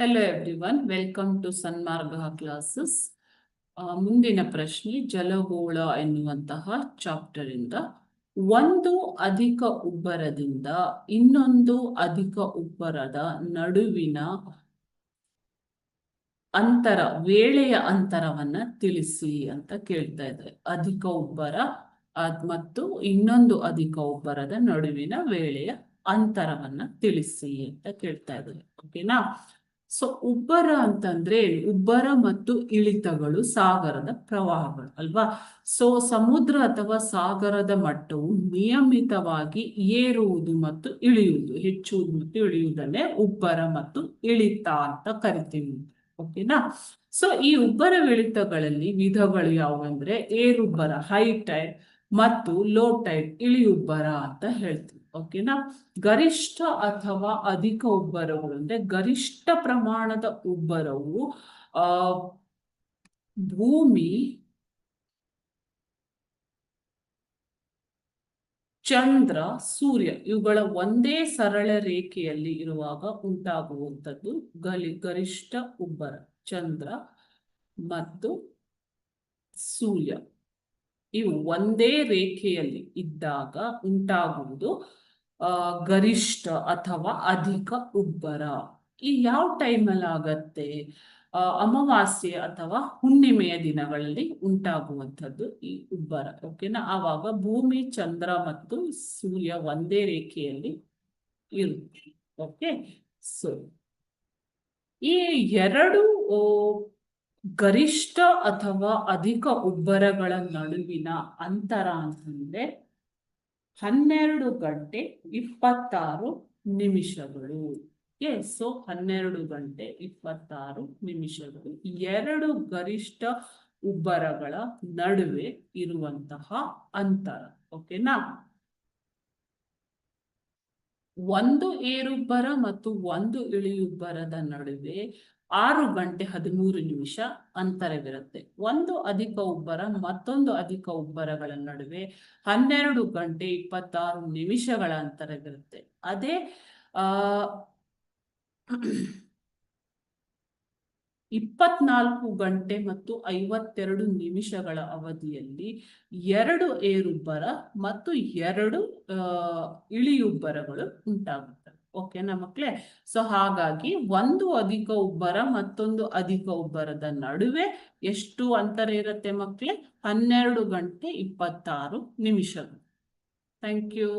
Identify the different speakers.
Speaker 1: Hello everyone, welcome to Sanmarga classes. ಮುಂದಿನ ಪ್ರಶ್ನೆ ಜಲಗೋಳ ಎನ್ನುವಂತಹ ಚಾಪ್ಟರ್ ಇಂದ ಒಂದು ಅಧಿಕ ಉಬ್ಬರದಿಂದ ಇನ್ನೊಂದು ಅಧಿಕ ಉಬ್ಬರದ ನಡುವಿನ ಅಂತರ, ವೇಳೆಯ ಅಂತರವನ್ನ ತಿಳಿಸಿ ಅಂತ ಕೇಳ್ತಾ ಇದ್ದಾರೆ. ಅಧಿಕ ಉಬ್ಬರ ಮತ್ತು ಇನ್ನೊಂದು ಅಧಿಕ ಉಬ್ಬರದ ನಡುವಿನ ವೇಳೆಯ ಅಂತರವನ್ನ ತಿಳಿಸಿ ಅಂತ ಕೇಳ್ತಾ ಇದ್ದಾರೆ. ಓಕೆನಾ? ಸೊ ಉಬ್ಬರ ಅಂತಂದ್ರೆ ಉಬ್ಬರ ಮತ್ತು ಇಳಿತಗಳು ಸಾಗರದ ಪ್ರವಾಹಗಳು ಅಲ್ವಾ. ಸೊ ಸಮುದ್ರ ಅಥವಾ ಸಾಗರದ ಮಟ್ಟವು ನಿಯಮಿತವಾಗಿ ಏರುವುದು ಮತ್ತು ಇಳಿಯುವುದು, ಹೆಚ್ಚುವುದು ಮತ್ತು ಇಳಿಯುವುದನ್ನೇ ಉಬ್ಬರ ಮತ್ತು ಇಳಿತ ಅಂತ ಕರಿತೀವಿ. ಓಕೆನಾ? ಸೊ ಈ ಉಬ್ಬರ ಇಳಿತಗಳಲ್ಲಿ ವಿಧಗಳು ಯಾವುವಂದ್ರೆ ಏರುಬ್ಬರ ಹೈ ಟೈಡ್ ಮತ್ತು ಲೋ ಟೈಡ್ ಇಳಿಯುಬ್ಬರ ಅಂತ ಹೇಳ್ತೀವಿ. ಓಕೆನಾ? ಗರಿಷ್ಠ ಅಥವಾ ಅಧಿಕ ಉಬ್ಬರಗಳು ಅಂದ್ರೆ ಗರಿಷ್ಠ ಪ್ರಮಾಣದ ಉಬ್ಬರವು ಭೂಮಿ, ಚಂದ್ರ, ಸೂರ್ಯ ಇವುಗಳ ಒಂದೇ ಸರಳ ರೇಖೆಯಲ್ಲಿ ಇರುವಾಗ ಉಂಟಾಗುವಂಥದ್ದು ಗರಿಷ್ಠ ಉಬ್ಬರ. ಚಂದ್ರ ಮತ್ತು ಸೂರ್ಯ ಇವು ಒಂದೇ ರೇಖೆಯಲ್ಲಿ ಇದ್ದಾಗ ಉಂಟಾಗುವುದು ಗರಿಷ್ಠ ಅಥವಾ ಅಧಿಕ ಉಬ್ಬರ. ಈ ಯಾವ ಟೈಮಲ್ಲಿ ಆಗತ್ತೆ? ಅಮಾವಾಸ್ಯೆ ಅಥವಾ ಹುಣ್ಣಿಮೆಯ ದಿನಗಳಲ್ಲಿ ಉಂಟಾಗುವಂಥದ್ದು ಈ ಉಬ್ಬರ. ಓಕೆನಾ? ಆವಾಗ ಭೂಮಿ, ಚಂದ್ರ ಮತ್ತು ಸೂರ್ಯ ಒಂದೇ ರೇಖೆಯಲ್ಲಿ ಇರುತ್ತೆ. ಓಕೆ, ಸೊ ಈ ಎರಡು ಗರಿಷ್ಠ ಅಥವಾ ಅಧಿಕ ಉಬ್ಬರಗಳ ನಡುವಿನ ಅಂತರ ಅಂತಂದ್ರೆ 12 ಗಂಟೆ 26 ನಿಮಿಷಗಳು. ಸೊ 12 ಗಂಟೆ 26 ನಿಮಿಷಗಳು ಎರಡು ಗರಿಷ್ಠ ಉಬ್ಬರಗಳ ನಡುವೆ ಇರುವಂತಹ ಅಂತರ. ಓಕೆನಾ? ಒಂದು ಏರುಬ್ಬರ ಮತ್ತು ಒಂದು ಇಳಿಯುಬ್ಬರದ ನಡುವೆ 6 ಗಂಟೆ 13 ನಿಮಿಷ ಅಂತರವಿರುತ್ತೆ. ಒಂದು ಅಧಿಕ ಉಬ್ಬರ ಮತ್ತೊಂದು ಅಧಿಕ ಉಬ್ಬರಗಳ ನಡುವೆ 12 ಗಂಟೆ 26 ನಿಮಿಷಗಳ ಅಂತರವಿರುತ್ತೆ. ಅದೇ 24 ಗಂಟೆ ಮತ್ತು 52 ನಿಮಿಷಗಳ ಅವಧಿಯಲ್ಲಿ 2 ಏರುಬ್ಬರ ಮತ್ತು 2 ಇಳಿಯುಬ್ಬರಗಳು ಉಂಟಾಗುತ್ತವೆ. ಓಕೆನಾ ಮಕ್ಕಳೇ? ಸೊ ಹಾಗಾಗಿ ಒಂದು ಅಧಿಕ ಉಬ್ಬರ ಮತ್ತೊಂದು ಅಧಿಕ ಉಬ್ಬರದ ನಡುವೆ ಎಷ್ಟು ಅಂತರ ಇರುತ್ತೆ ಮಕ್ಕಳೇ? 12 ಗಂಟೆ 26 ನಿಮಿಷಗಳು. Thank you.